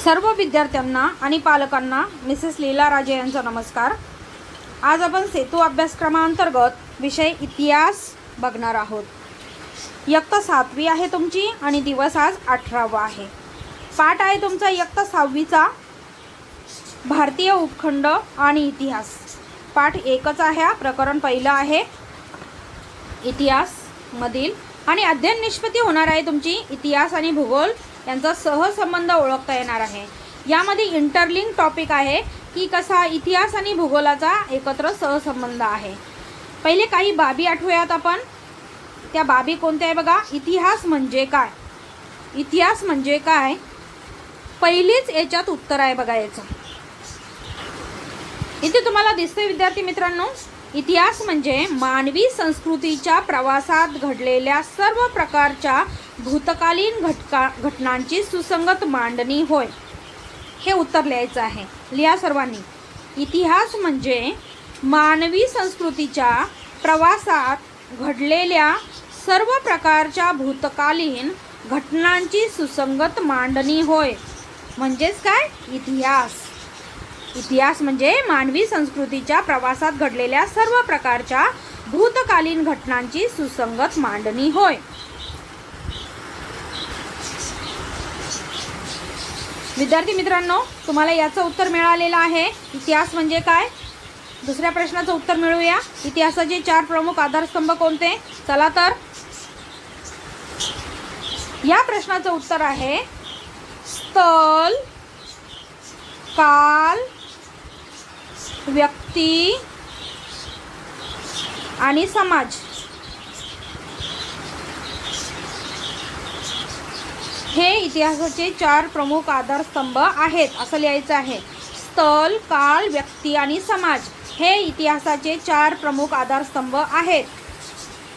सर्व विद्यार्थ्यांना आणि पालकांना मिसेस लीला राजे यांचा नमस्कार। आज आपण सेतू अभ्यासक्रमांतर्गत विषय इतिहास बघणार आहोत। इयत्ता 7वी आहे तुमची आणि दिवस आज 18वा आहे। पाठ आहे तुमचा इयत्ता 6वीचा भारतीय उपखंड आणि इतिहास। पाठ एकच आहे, प्रकरण पहिलं आहे इतिहास मधील आणि अध्ययन निष्पत्ती होणार आहे तुमची इतिहास आणि भूगोल यांचा सहसंबंध ओळखता येणार आहे। यामध्ये इंटरलिंक टॉपिक आहे की कसा इतिहास आणि भूगोलाचा एकत्र सहसंबंध आहे। पहिले काही बाबी आठवूयात आपण। त्या बाबी कोणत्या आहे बघा। इतिहास म्हणजे काय? इतिहास म्हणजे काय पहिलीच याच्यात उत्तर आहे बघा याचं। इथे तुम्हाला दिसते विद्यार्थी मित्रांनो, इतिहास म्हणजे मानवी संस्कृतीच्या प्रवासात घडलेल्या सर्व प्रकारच्या भूतकालीन घटनांची सुसंगत मांडणी होय। हे उत्तर लिहायचं आहे, लिहा सर्वांनी। इतिहास म्हणजे मानवी संस्कृतीच्या प्रवासात घडलेल्या सर्व प्रकारच्या भूतकालीन घटनांची सुसंगत मांडणी होय। म्हणजेच काय इतिहास? इतिहास म्हणजे मानवी संस्कृतीच्या प्रवासात घडलेल्या सर्व प्रकारच्या भूतकालीन घटनांची सुसंगत मांडणी होय। विद्यार्थी मित्रांनो, तुम्हाला याचं उत्तर मिळालेलं आहे। इतिहास म्हणजे काय? दुसऱ्या प्रश्नाचं उत्तर मिळूया। इतिहासाचे 4 प्रमुख आधारस्तंभ कोणते? चला तर या प्रश्नाचं उत्तर आहे स्थल, काल, व्यक्ती आणि समाज। हे इतिहासाचे 4 प्रमुख आधारस्तंभ आहेत असं लिहायचं आहे। स्थल, काल, व्यक्ती आणि समाज हे इतिहासाचे 4 प्रमुख आधारस्तंभ आहेत।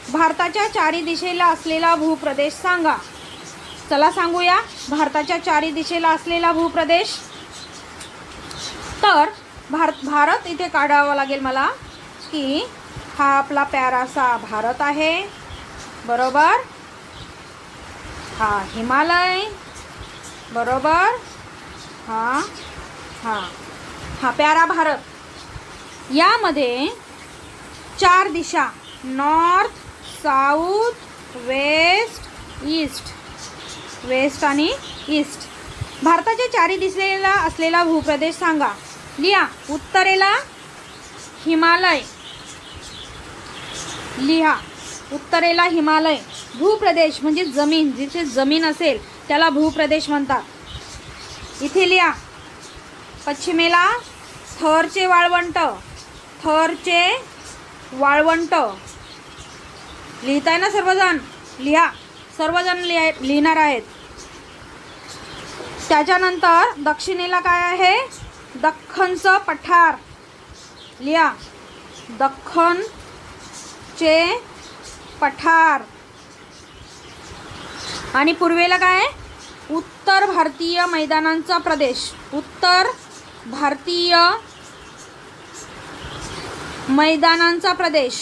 भारताच्या 4 दिशेला असलेला भूप्रदेश सांगा। चला सांगूया भारताच्या 4 दिशेला असलेला भूप्रदेश। तर भारत इथे काढावा लागेल मला की हा आपला प्यारासा भारत आहे, बरोबर। हा हिमालय, बरोबर। हा प्यारा भारत। यामध्ये 4 दिशा नॉर्थ, साऊथ, वेस्ट आणि ईस्ट। भारताच्या 4 दिशेला असलेला भूप्रदेश सांगा। लिहा उत्तरेला हिमालय, लिहा उत्तरेला हिमालय। भूप्रदेश म्हणजे जमीन, जिथे जमीन असेल त्याला भूप्रदेश म्हणतात। इथे लिहा पश्चिमेला थरचे वाळवंट। लिहिताय ना सर्वजण? लिहा, सर्वजण लिहिणार आहेत। त्याच्यानंतर दक्षिणेला काय आहे? दख्खनचं पठार, लिहा दख्खनचे पठार। आणि पूर्वेला काय? उत्तर भारतीय मैदानांचा प्रदेश, उत्तर भारतीय मैदानांचा प्रदेश,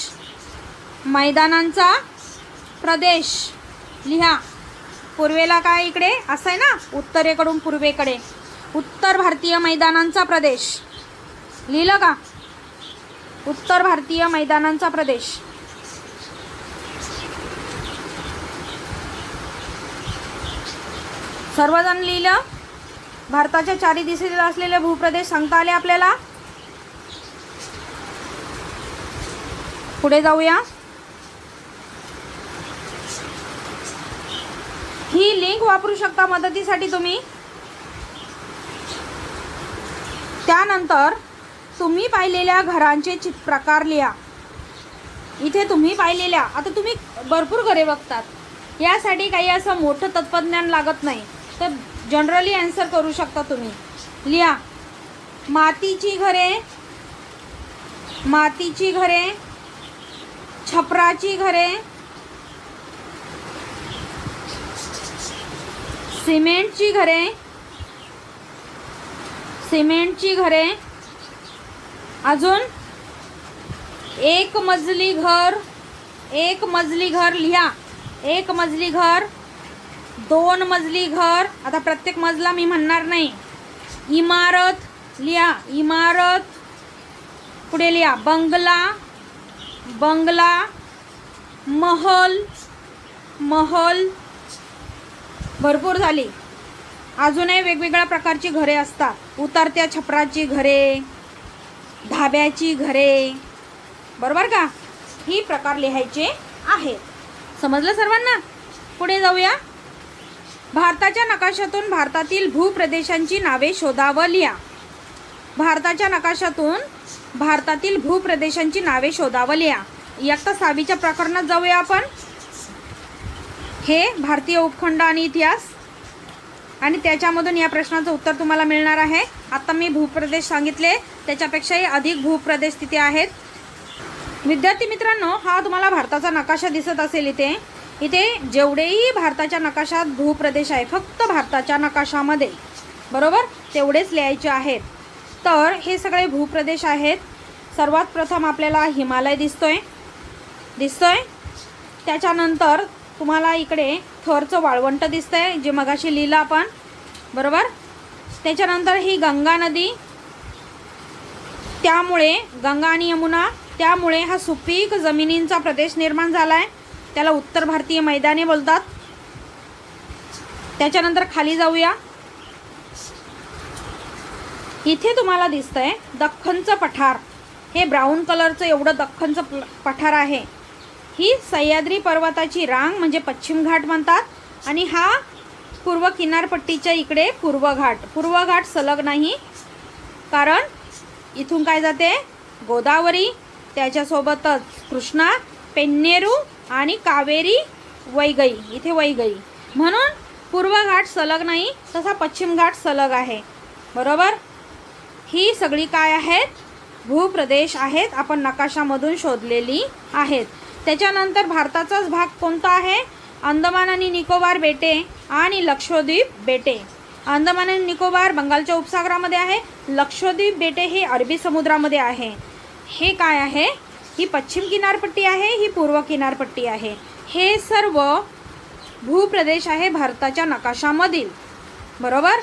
लिहा। पूर्वेला काय इकडे असं आहे ना, उत्तरेकडून पूर्वेकडे उत्तर भारतीय मैदानांचा प्रदेश। लिहिलं का? उत्तर भारतीय मैदानांचा प्रदेश। सर्वजण लिहिलं? भारताच्या 4 दिशेला असलेले भूप्रदेश सांगता आले आपल्याला। पुढे जाऊया। ही लिंक वापरू शकता मदतीसाठी तुम्ही। त्यानंतर तुम्ही पाहिलेल्या घरांचे प्रकार लिहा। इथे तुम्ही पाहिलेल्या, आता तुम्ही भरपूर घरे बघतात, यासाठी काही असं मोठं तत्त्वज्ञान लागत नाही, तर जनरली आन्सर करू शकता तुम्ही। लिहा मातीची घरे, छपराची घरे, सिमेंटची घरे, अजून एक मजली घर, लिहा 1 मजली घर, 2 मजली घर। आता प्रत्येक मजला मी म्हणणार नाही, इमारत लिहा, इमारत. पुढे लिहा बंगला, बंगला. महल, महल. भरपूर झाली. अजूनही वेगवेगळ्या प्रकारची घरे असतात. उतरत्या छपराची घरे, धाब्याची घरे, बरोबर का. ही प्रकार लिहायचे आहेत. समजलं सर्वांना. पुढे जाऊया. भारताच्या नकाशातून भारतातील भूप्रदेशांची नावे शोधावं लिहा. भारताच्या नकाशातून भारतातील भूप्रदेशांची नावे शोधावं लिहा. इयत्ता 6वीच्या प्रकरणात जाऊया आपण. हे भारतीय उपखंड आणि इतिहास, आणि त्याच्यामधून या प्रश्नाचं उत्तर तुम्हाला मिळणार आहे. आता मी भूप्रदेश सांगितले, त्याच्यापेक्षाही अधिक भूप्रदेश तिथे आहेत. विद्यार्थी मित्रांनो, हा तुम्हाला भारताचा नकाशा दिसत असेल. इथे जेवढेही भारताच्या नकाशात भूप्रदेश आहे, फक्त भारताच्या नकाशामध्ये, बरोबर, तेवढेच लिहायचे आहेत. तर हे सगळे भूप्रदेश आहेत. सर्वात प्रथम आपल्याला हिमालय दिसतोय. त्याच्यानंतर तुम्हाला इकडे थरचं वाळवंट दिसतंय, जे मगाशी लिहिलं आपण, बरोबर. त्याच्यानंतर ही गंगा नदी, त्यामुळे गंगा आणि यमुना, त्यामुळे हा सुपीक जमिनींचा प्रदेश निर्माण झाला आहे. त्याला उत्तर भारतीय मैदाने बोलतात. त्याच्यानंतर खाली जाऊया. इथे तुम्हाला दिसतंय दख्खनचं पठार. हे ब्राऊन कलरचं एवढं दख्खनचं पठार आहे. ही सह्याद्री पर्वताची रांग म्हणजे पश्चिम घाट म्हणतात. आणि हा पूर्व किनारपट्टीच्या इकडे पूर्व घाट सलग नाही, कारण इथून काय जाते, गोदावरी, त्याच्यासोबतच कृष्णा, पेन्नेरू आणि कावेरी, वैगई. इथे वैगई, म्हणून पूर्व घाट सलग नाही, तसा पश्चिम घाट सलग आहे, बरोबर. ही सगळी काय आहेत, भूप्रदेश आहेत. आपण नकाशामधून शोधलेली आहेत. त्याच्यानंतर भारताचाच भाग कोणता आहे, अंदमान आणि निकोबार बेटे आणि लक्षद्वीप बेटे. अंदमान आणि निकोबार बंगालच्या उपसागरामध्ये आहे. लक्षद्वीप बेटे हे अरबी समुद्रामध्ये आहे. हे काय आहे, ही पश्चिम किनारपट्टी आहे, ही पूर्व किनारपट्टी आहे. हे सर्व भूप्रदेश आहे भारताच्या नकाशामधील, बरोबर.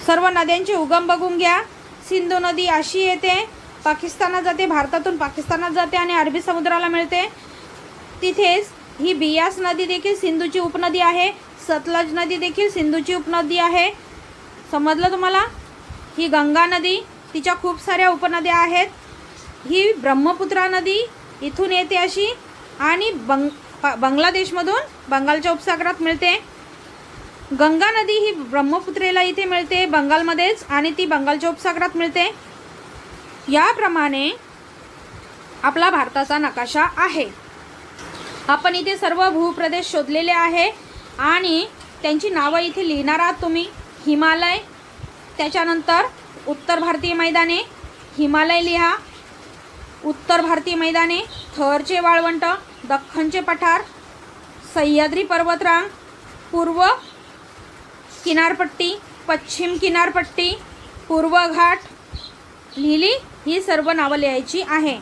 सर्व नद्यांचे उगम बघून घ्या. सिंधू नदी अशी येते, पाकिस्तानात जाते, भारतातून पाकिस्तानात जाते आणि अरबी समुद्राला मिळते. तिथेच ही बियास नदी देखील सिंधूची उपनदी आहे. सतलज नदी देखील सिंधूची उपनदी आहे. समजलं तुम्हाला. ही गंगा नदी, तिच्या खूप साऱ्या उपनद्या आहेत. ही ब्रह्मपुत्रा नदी इथून येते अशी, आणि बांगलादेशमधून बंगालच्या उपसागरात मिळते. गंगा नदी ही ब्रह्मपुत्रेला इथे मिळते बंगालमध्येच, आणि ती बंगालच्या उपसागरात मिळते. याप्रमाणे आपला भारताचा नकाशा आहे. आपण इथे सर्व भूप्रदेश शोधलेले आहे आणि त्यांची नावं इथे लिहिणार आहात तुम्ही. हिमालय, त्याच्यानंतर उत्तर भारतीय मैदाने, हिमालय लिहा. उत्तर भारतीय मैदाने, थरचे वाळवंट, दख्खनचे पठार, सह्याद्री पर्वतरांग, पूर्व किनारपट्टी, पश्चिम किनारपट्टी, पूर्व घाट लिहिली. ही सर्व नावं लिहायची आहे.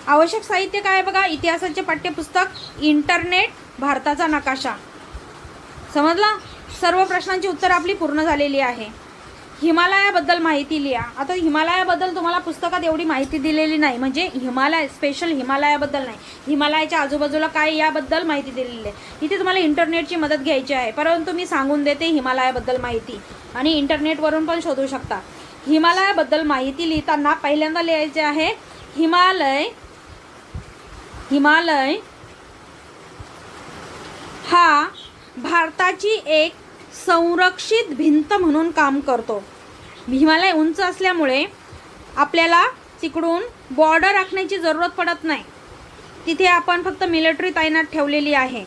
आवश्यक साहित्य काय बघा, इतिहासाचे पाठ्यपुस्तक, इंटरनेट, भारताचा नकाशा. समजला. सर्व प्रश्नांची उत्तरं आपली पूर्ण झालेली आहे. हिमालयाबद्दल माहिती लिहा. आता हिमालयाबद्दल तुम्हाला पुस्तकात एवढी माहिती दिलेली नाही, म्हणजे हिमालय स्पेशल हिमालयाबद्दल नाही, हिमालयाच्या आजूबाजूला काय याबद्दल माहिती दिलेली आहे. इथे तुम्हाला इंटरनेटची मदत घ्यायची आहे, परंतु मी सांगून देते हिमालयाबद्दल माहिती, आणि इंटरनेटवरून पण शोधू शकता. हिमालयाबद्दल माहिती लिहिताना पहिल्यांदा लिहायचे आहे हिमालय. हिमालय हा भारताची एक संरक्षित भिंत म्हणून काम करतो. हिमालय उंच असल्यामुळे आपल्याला तिकडून बॉर्डर राखण्याची जरूरत पडत नाही. तिथे आपण फक्त मिलिटरी तैनात ठेवलेली आहे.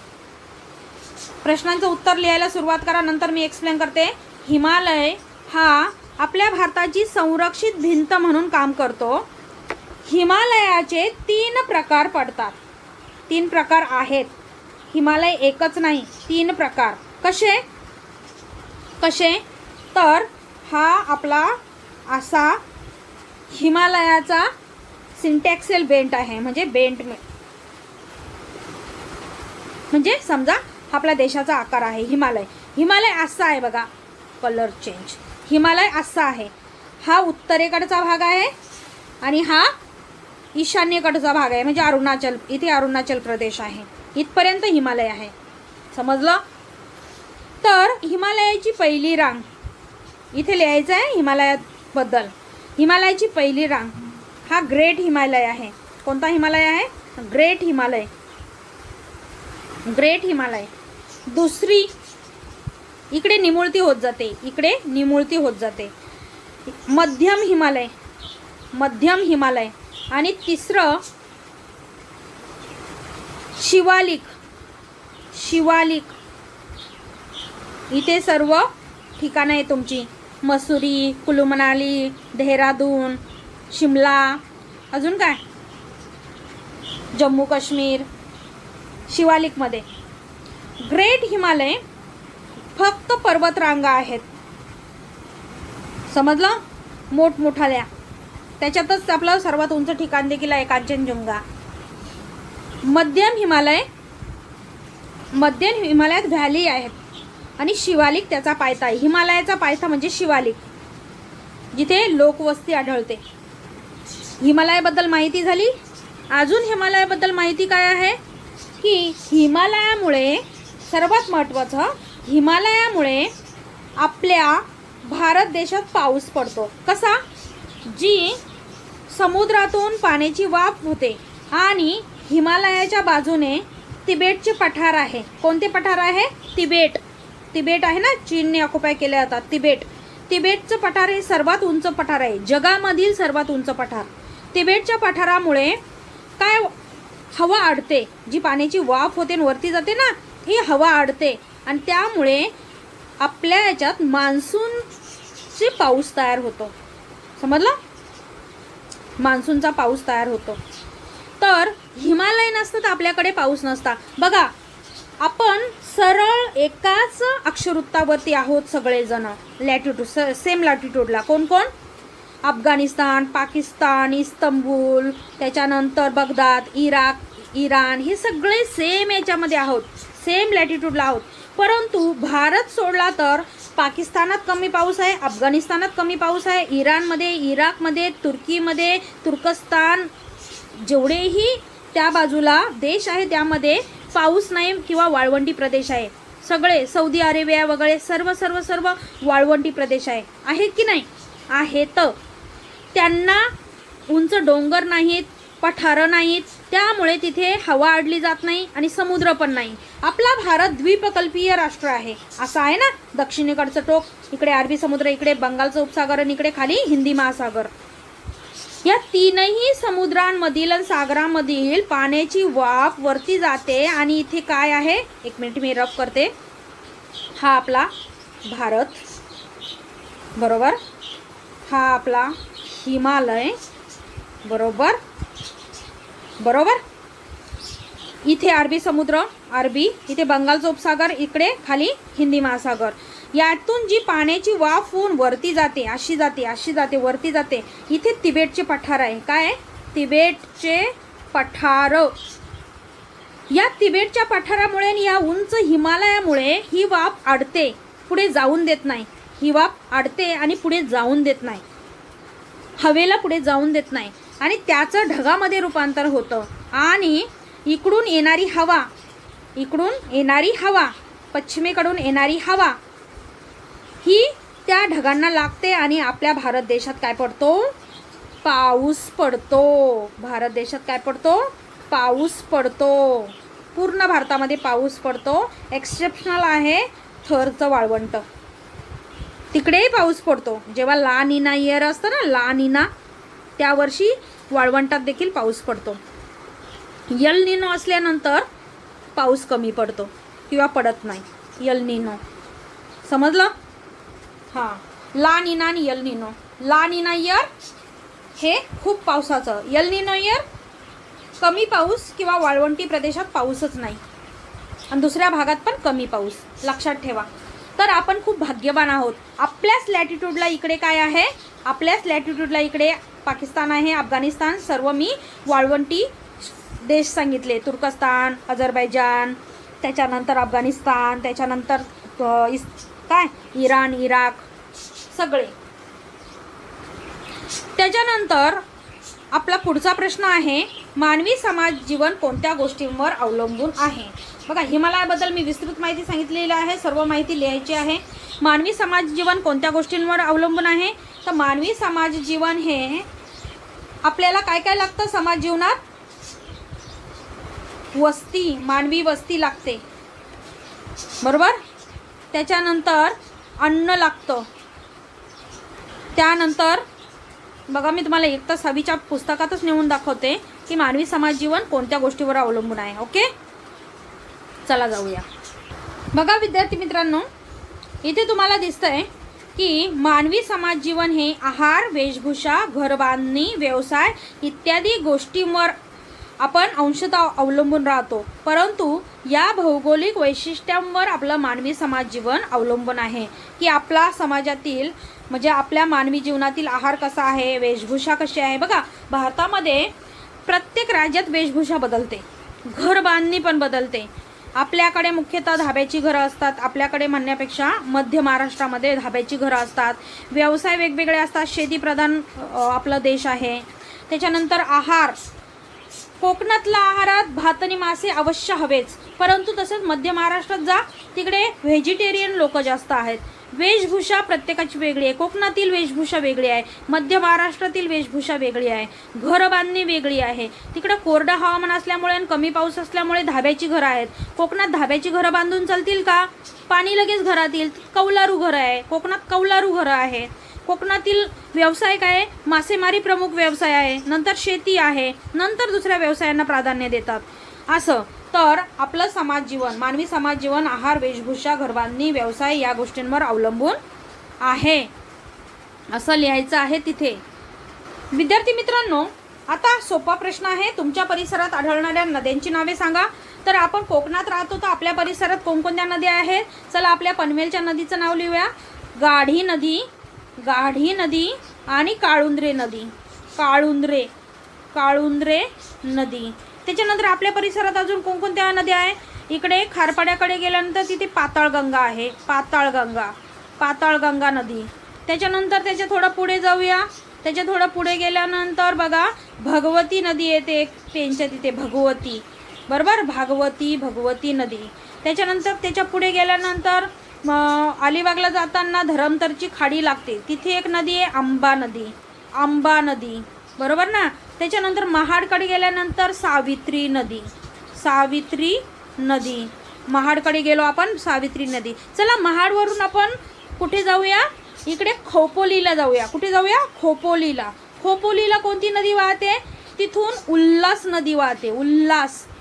प्रश्नांचं उत्तर लिहायला सुरुवात करा, नंतर मी एक्सप्लेन करते. हिमालय हा आपल्या भारताची संरक्षित भिंत म्हणून काम करतो. हिमालयाचे 3 प्रकार पडतात. 3 प्रकार आहेत. हिमालय एकच नाही, 3 प्रकार. कसे तर हा आपला असा हिमालयाचा सिंटॅक्सल बेंट आहे, म्हणजे बेंट म्हणजे समजा आपल्या देशाचा आकार आहे हिमालय. हिमालय असा आहे बघा, कलर चेंज. हिमालय असा आहे, हा उत्तरेकडचा भाग आहे आणि हा ईशान्येकडचा भाग आहे, म्हणजे अरुणाचल, इथे अरुणाचल प्रदेश आहे, इथपर्यंत हिमालय आहे. समजलं? तर हिमालयाची पहिली रांग इथे लिहायचं आहे. हिमालयाबद्दल हिमालयाची पहिली रांग हा ग्रेट हिमालय आहे. कोणता हिमालय आहे? ग्रेट हिमालय. ग्रेट हिमालय. दुसरी इकडे निमुळती होत जाते, इकडे निमुळती होत जाते. मध्यम हिमालय, मध्यम हिमालय. आणि तिसरं शिवालिक. शिवालिक. इथे सर्व ठिकाणं आहे तुमची, मसुरी, कुलू मनाली, देहरादून, शिमला, अजून काय, जम्मू काश्मीर. शिवालिकमध्ये. ग्रेट हिमालय फक्त पर्वतरांगा आहेत. समजलं? मोठमोठाल्या. त्याच्यातच आपलं सर्वात उंच ठिकाण देखील आहे कांचनजंगा. मध्यम हिमालय, मध्यम हिमालयात व्हॅली आहेत आणि शिवालिक त्याचा पायथा आहे. हिमालयाचा पायथा म्हणजे शिवालिक, जिथे लोकवस्ती आढळते. हिमालयाबद्दल माहिती झाली. अजून हिमालयाबद्दल माहिती काय आहे की हिमालयामुळे, सर्वात महत्त्वाचं, हिमालयामुळे आपल्या भारत देशात पाऊस पडतो. कसा? जी समुद्रातून पाण्याची वाफ होते आणि हिमालयाच्या बाजूने तिबेटचे पठार आहे. कोणते पठार आहे? तिबेट. तिबेट आहे ना, चीनने ऑक्युपाय केले जातात. तिबेट. तिबेटचं पठार हे सर्वात उंच पठार आहे, जगामधील सर्वात उंच पठार. तिबेटच्या पठारामुळे काय, हवा अडते. जी पाण्याची वाफ होते आणि वरती जाते ना, ही हवा अडते आणि त्यामुळे आपल्या याच्यात मान्सूनचे पाऊस तयार होतो. समजलं? मान्सूनचा पाऊस तयार होतो. तर हिमालय नसतं तर आपल्याकडे पाऊस नसता. बघा, आपण सरळ एकाच अक्षरवृत्तावरती आहोत सगळेजण, लॅटिट्यूड, सेम लॅटिट्यूडला. कोण कोण? अफगाणिस्तान, पाकिस्तान, इस्तंबूल, त्याच्यानंतर बगदाद, इराक, इराण, हे सगळे सेम याच्यामध्ये आहोत, सेम लॅटिट्यूडला आहोत. परंतु भारत सोडला तर पाकिस्तानात कमी पाऊस आहे, अफगाणिस्तानात कमी पाऊस आहे, इराणमध्ये, इराकमध्ये, तुर्कीमध्ये, तुर्कस्तान, जेवढेही त्या बाजूला देश आहे त्यामध्ये पाऊस नाही किंवा वाळवंटी प्रदेश आहे. सगळे सौदी अरेबिया वगैरे सर्व सर्व सर्व वाळवंटी प्रदेश आहे. आहेत की नाही? आहेत. त्यांना उंच डोंगर नाहीत, पठारं नाहीत, त्यामुळे तिथे हवा अडली जात नाही आणि समुद्र पण नाही. आपला भारत द्वीपकल्पीय राष्ट्र आहे. असं आहे ना, दक्षिणेकडचं टोक, इकडे अरबी समुद्र, इकडे बंगालचं उपसागर आणि इकडे खाली हिंदी महासागर. या तीनही समुद्रांमधील आणि सागरांमधील पाण्याची वाफ वरती जाते आणि इथे काय आहे, एक मिनिट मी रफ करते. हा आपला भारत, बरोबर. हा आपला हिमालय, बरोबर बरोबर. इथे अरबी समुद्र, अरबी, इथे बंगालचा उपसागर, इकडे खाली हिंदी महासागर. यातून जी पाण्याची वाफ होऊन वरती जाते, अशी जाते, अशी जाते, वरती जाते. इथे तिबेटचे पठार आहे. काय? तिबेटचे पठार. या तिबेटच्या पठारामुळे आणि या उंच हिमालयामुळे ही वाफ अडते, पुढे जाऊन देत नाही. ही वाफ अडते आणि पुढे जाऊन देत नाही, हवेला पुढे जाऊन देत नाही आणि त्याचं ढगामध्ये रूपांतर होतं. आणि इकडून येणारी हवा, इकडून येणारी हवा, पश्चिमेकडून येणारी हवा ही त्या ढगांना लागते आणि आपल्या भारत देशात काय पडतो? पाऊस पडतो. भारत देशात काय पडतो? पाऊस पडतो. पूर्ण भारतामध्ये पाऊस पडतो. एक्सेप्शनल आहे थरचं वाळवंट, तिकडेही पाऊस पडतो. जेव्हा ला नीना इयर असतं ना, ला नीना, त्या वर्षी वाळवंटात देखील पाऊस पडतो. यल निनो असल्यानंतर पाऊस कमी पडतो किंवा पडत नाही. यल निनो, समजलं? हां, ला नीना आणि यल निनो. ला नीना इयर हे खूप पावसाचं, यल निनो इयर कमी पाऊस किंवा वाळवंटी प्रदेशात पाऊसच नाही आणि दुसऱ्या भागात पण कमी पाऊस. लक्षात ठेवा. तर आपण खूप भाग्यवान आहोत. आपल्याच लॅटिट्यूडला इकडे काय आहे? आपल्याच लॅटिट्यूडला इकडे पाकिस्तान आहे, अफगाणिस्तान, सर्व मी वाळवंटी देश सांगितले. तुर्कस्तान, अझरबैजान, त्याच्यानंतर अफगाणिस्तान, त्याच्यानंतर काय, इराण, इराक, सगळे. त्याच्यानंतर आपला पुढचा प्रश्न आहे, मानवी समाज जीवन कोणत्या गोष्टींवर अवलंबून आहे. बघा, हिमालयाबद्दल मी विस्तृत माहिती सांगितलेली आहे, सर्व माहिती लिहायची आहे. मानवी समाज जीवन कोणत्या गोष्टींवर अवलंबून आहे, तर मानवी समाज जीवन हे आपल्याला काय काय लागतं समाज जीवनात. वस्ती, मानवी वस्ती लागते, बरोबर. त्याच्यानंतर अन्न लागतं. त्यानंतर बघा, मी तुम्हाला 1 तास हवीच्या पुस्तकातच नेऊन दाखवते की मानवी समाज जीवन कोणत्या गोष्टीवर अवलंबून आहे. ओके, चला जाऊया. बघा विद्यार्थी मित्रांनो, इथे तुम्हाला दिसतंय की मानवी समाज जीवन हे आहार, वेशभूषा, घरबांधणी, व्यवसाय इत्यादी गोष्टींवर आपण अंशतः अवलंबून राहतो. परंतु या भौगोलिक वैशिष्ट्यांवर आपलं मानवी समाज जीवन अवलंबून आहे की आपला समाजातील म्हणजे आपल्या मानवी जीवनातील आहार कसा आहे, वेशभूषा कशी आहे. बघा, भारतामध्ये प्रत्येक राज्यात वेशभूषा बदलते, घर बांधणी पण बदलते. आपल्याकडे मुख्यतः धाब्याची घरं असतात. आपल्याकडे म्हणण्यापेक्षा मध्य महाराष्ट्रामध्ये धाब्याची घरं असतात. व्यवसाय वेगवेगळे असतात. शेतीप्रधान आपला देश आहे. त्याच्यानंतर आहार, कोकणातल्या आहारात भात आणि मासे अवश्य हवेच. परंतु तसंच मध्य महाराष्ट्रात जा, तिकडे व्हेजिटेरियन लोक जास्त आहेत. वेशभूषा प्रत्येकाची वेगळी आहे. कोकणातील वेशभूषा वेगळी आहे, मध्य महाराष्ट्रातील वेशभूषा वेगळी आहे, घरं बांधणी वेगळी आहे. तिकडं कोरडं हवामान असल्यामुळे आणि कमी पाऊस असल्यामुळे धाब्याची घरं आहेत. कोकणात धाब्याची घरं बांधून चालतील का, पाणी लगेच घरात येईल. कौलारू घरं आहे, कोकणात कौलारू घरं आहे. कोकणातील व्यवसाय काय, मासेमारी प्रमुख व्यवसाय आहे, नंतर शेती आहे, नंतर दुसऱ्या व्यवसायांना प्राधान्य देतात. असं तर आपलं समाज जीवन, मानवी समाज जीवन आहार, वेशभूषा, घरबांधणी, व्यवसाय या गोष्टींवर अवलंबून आहे, असं लिहायचं आहे तिथे. विद्यार्थी मित्रांनो, आता सोपा प्रश्न आहे, तुमच्या परिसरात आढळणाऱ्या नद्यांची नावे सांगा. तर आपण कोकणात राहतो, तर आपल्या परिसरात कोणकोणत्या नद्या आहेत. चला, आपल्या पनवेलच्या नदीचं नाव लिहूया. गाढी नदी, गाढी नदी आणि काळुंद्रे नदी, काळुंद्रे नदी. त्याच्यानंतर आपल्या परिसरात अजून कोणकोणत्या नद्या आहे. इकडे खारपाड्याकडे गेल्यानंतर तिथे पाताळगंगा आहे, पाताळगंगा नदी. त्याच्यानंतर त्याच्या थोडं पुढे जाऊया. त्याच्या थोडं पुढे गेल्यानंतर बघा, भगवती नदी येते पेनच्या तिथे, भगवती, बरोबर, भगवती नदी. त्याच्यानंतर त्याच्या पुढे गेल्यानंतर अलिबागला जाताना धरमतरची खाडी लागते, तिथे एक नदी आहे, आंबा नदी, बरोबर ना. त्याच्यानंतर महाडकडे गेल्यानंतर सावित्री नदी, महाडकडे गेलो आपण, सावित्री नदी. चला, महाडवरून आपण कुठे जाऊया, इकडे खोपोलीला जाऊया. कुठे जाऊया, खोपोलीला कोणती नदी वाहते, तिथून उल्हास नदी वाहते.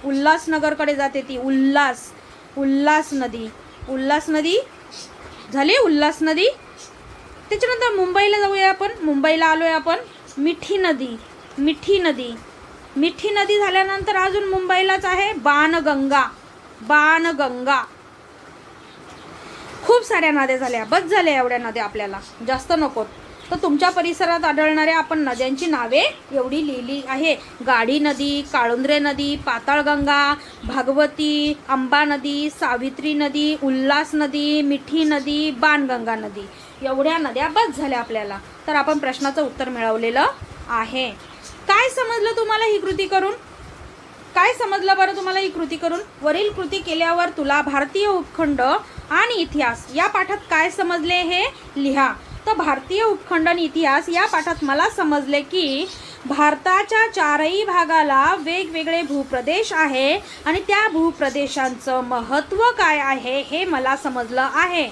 उल्हासनगरकडे जाते ती, उल्हास नदी झाली, उल्हास नदी. त्याच्यानंतर मुंबईला जाऊया आपण, मुंबईला आलोय आपण, मिठी नदी झाल्यानंतर अजून मुंबईलाच आहे बाणगंगा. खूप साऱ्या नद्या झाल्या, बस झाल्या एवढ्या नद्या, आपल्याला जास्त नकोत. तर तुमच्या परिसरात आढळणाऱ्या आपण नद्यांची नावे एवढी लिहिली आहे. गाढी नदी, काळुंद्रे नदी, पाताळगंगा, भागवती, आंबा नदी, सावित्री नदी, उल्हास नदी, मिठी नदी, बाणगंगा नदी. एवढ्या नद्या बस झाल्या आपल्याला. तर आपण प्रश्नाचं उत्तर मिळवलेलं आहे. काय समजलं तुम्हाला ही कृती करून, काय समजलं बरं तुम्हाला ही कृती करून. वरील कृती केल्यावर तुला भारतीय उपखंड आणि इतिहास या पाठात काय समजले हे लिहा. तर भारतीय उपखंड आणि इतिहास या पाठात मला समजले की भारताच्या चारही भागाला वेगवेगळे भूप्रदेश आहे आणि त्या भूप्रदेशांचं महत्त्व काय आहे हे मला समजलं आहे.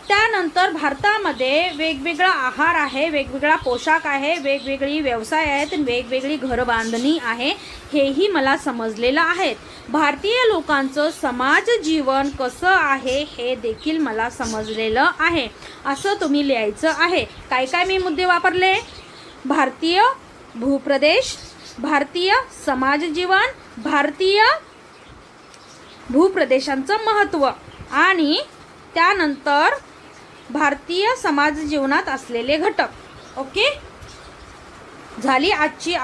त्यानंतर भारतामध्ये वेगवेगळा आहार आहे, वेगवेगळा पोशाख आहे, वेगवेगळी व्यवसाय आहेत, वेगवेगळी घरबांधणी आहे, हेही मला समजलेलं आहे. भारतीय लोकांचं समाज जीवन कसं आहे हे देखील मला समजलेलं आहे. असं तुम्ही लिहायचं आहे. काय काय मी मुद्दे वापरले, भारतीय भूप्रदेश, भारतीय समाज जीवन, भारतीय भूप्रदेशांचं महत्त्व आणि त्यानंतर भारतीय समाज जीवनात असलेले घटक. ओके, झाली आजची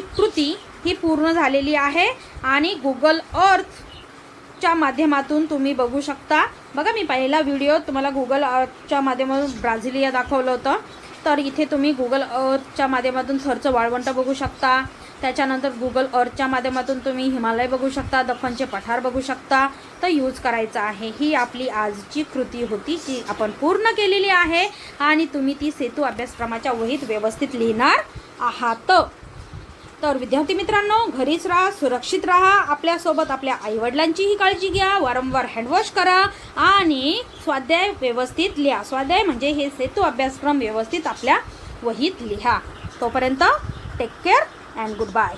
कृती ही पूर्ण झालेली आहे. आणि गुगल अर्थ अर्थच्या माध्यमातून तुम्ही बघू शकता. बघा, मी पहिला व्हिडिओ तुम्हाला गुगल अर्थच्या माध्यमातून ब्राझिलिया दाखवलं होतं. तर इथे तुम्ही गुगल अर्थच्या माध्यमातून थरचं वाळवंट बघू शकता. त्याच्यानंतर गुगल अर्थच्या माध्यमातून तुम्ही हिमालय बघू शकता, दख्खनचे पठार बघू शकता. तर यूज करायचं आहे. ही आपली आजची कृती होती, जी आपण पूर्ण केलेली आहे आणि तुम्ही ती सेतू अभ्यासक्रमाच्या वहीत व्यवस्थित लिहिणार आहात. तर विद्यार्थी मित्रांनो, घरीच राहा, सुरक्षित राहा, आपल्यासोबत आपल्या आईवडिलांचीही काळजी घ्या, वारंवार हँडवॉश करा आणि स्वाध्याय व्यवस्थित लिहा. स्वाध्याय म्हणजे हे सेतू अभ्यासक्रम व्यवस्थित आपल्या वहीत लिहा. तोपर्यंत take care and good bye.